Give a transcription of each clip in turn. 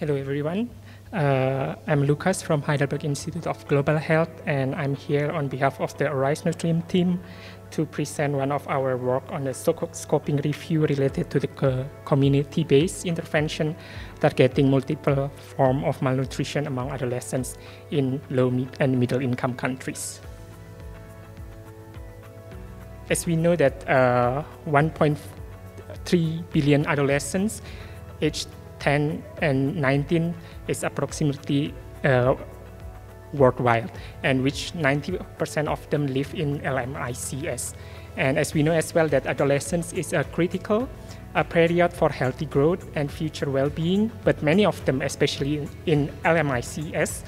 Hello, everyone. I'm Lukas from Heidelberg Institute of Global Health, and I'm here on behalf of the Arise Nutrient team to present one of our work on the scoping review related to the community-based intervention targeting multiple forms of malnutrition among adolescents in low and middle-income countries. As we know that 1.3 billion adolescents aged 10 and 19 is approximately worldwide, and which 90% of them live in LMICs. And as we know as well that adolescence is a critical period for healthy growth and future well-being, but many of them, especially in LMICs,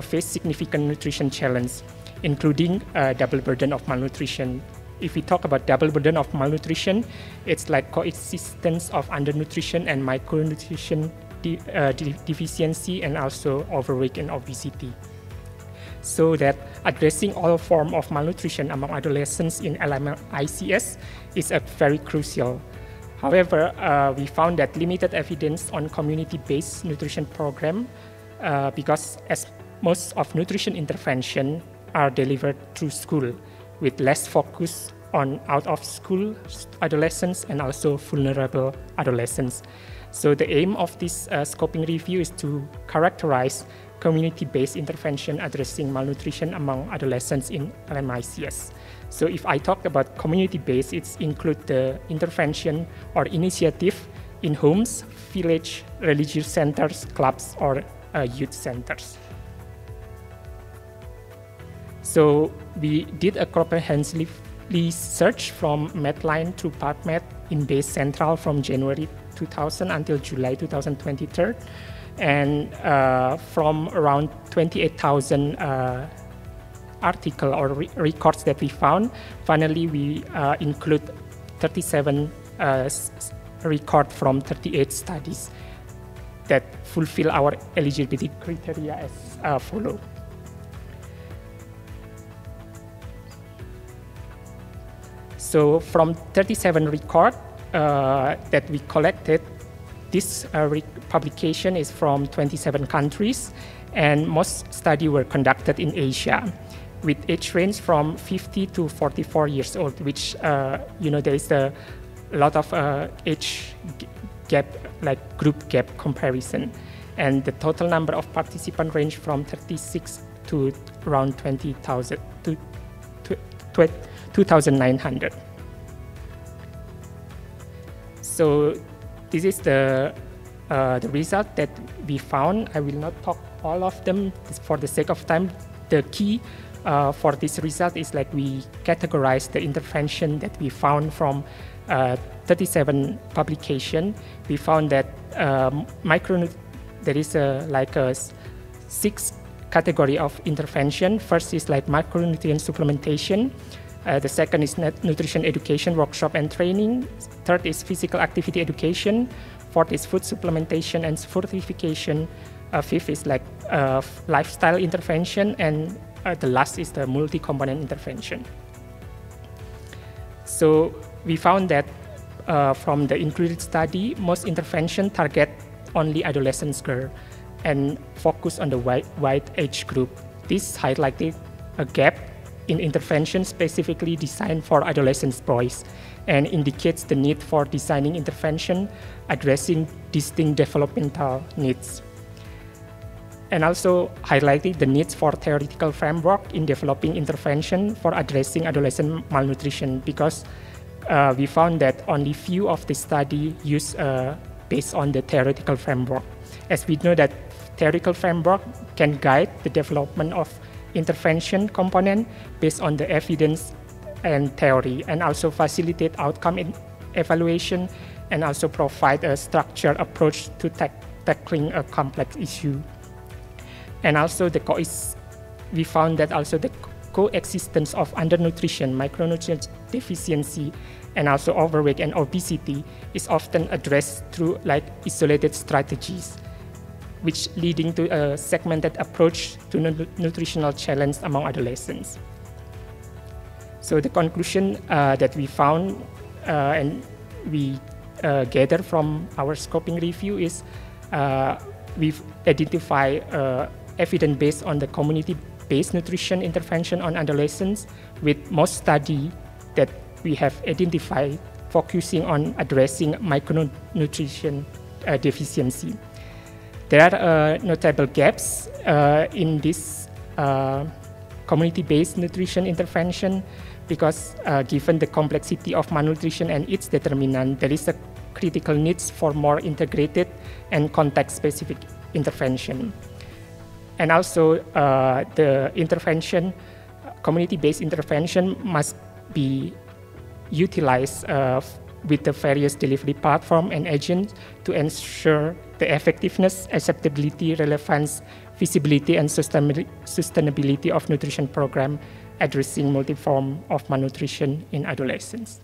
face significant nutrition challenge, including double burden of malnutrition. If we talk about double burden of malnutrition, it's like coexistence of undernutrition and micronutrition deficiency, and also overweight and obesity. So that addressing all forms of malnutrition among adolescents in LMICs is very crucial. However, we found that limited evidence on community-based nutrition program because as most of nutrition intervention are delivered through school, with less focus on out-of-school adolescents and also vulnerable adolescents. So the aim of this scoping review is to characterize community-based intervention addressing malnutrition among adolescents in LMICs. So if I talk about community-based, it includes the intervention or initiative in homes, village, religious centers, clubs, or youth centers. So we did a comprehensive search from Medline to PubMed in Base Central from January 2000 until July 2023. And from around 28,000 articles or records that we found, finally we include 37 records from 38 studies that fulfill our eligibility criteria as follows. So from 37 records that we collected, this publication is from 27 countries, and most studies were conducted in Asia, with age range from 50 to 44 years old, which, there is a lot of age gap, like group gap comparison. And the total number of participants range from 36 to around 20,000 to 2,900. So this is the result that we found. I will not talk all of them for the sake of time. The key for this result is like we categorize the intervention that we found from 37 publications. We found that there is a 6 category of intervention. First is like micronutrient supplementation. The second is nutrition education, workshop and training. Third is physical activity education. Fourth is food supplementation and fortification. Fifth is like lifestyle intervention. And the last is the multi-component intervention. So we found that from the included study, most intervention target only adolescent girls and focus on the wide age group. This highlighted a gap in intervention specifically designed for adolescent boys and indicates the need for designing intervention addressing distinct developmental needs. And also highlighted the needs for theoretical framework in developing intervention for addressing adolescent malnutrition, because we found that only few of the study use based on the theoretical framework. As we know that theoretical framework can guide the development of intervention component based on the evidence and theory, and also facilitate outcome evaluation, and also provide a structured approach to tackling a complex issue. And also we found that also the coexistence of undernutrition, micronutrient deficiency, and also overweight and obesity is often addressed through like isolated strategies, which leading to a segmented approach to nutritional challenge among adolescents. So the conclusion that we found and we gather from our scoping review is we've identified evidence based on the community-based nutrition intervention on adolescents, with most study that we have identified focusing on addressing micronutrition deficiency. There are notable gaps in this community-based nutrition intervention because given the complexity of malnutrition and its determinant, there is a critical needs for more integrated and context-specific intervention. And also the intervention, community-based intervention must be utilized with the various delivery platform and agents to ensure the effectiveness, acceptability, relevance, visibility, and sustainability of nutrition program addressing multi-form of malnutrition in adolescents.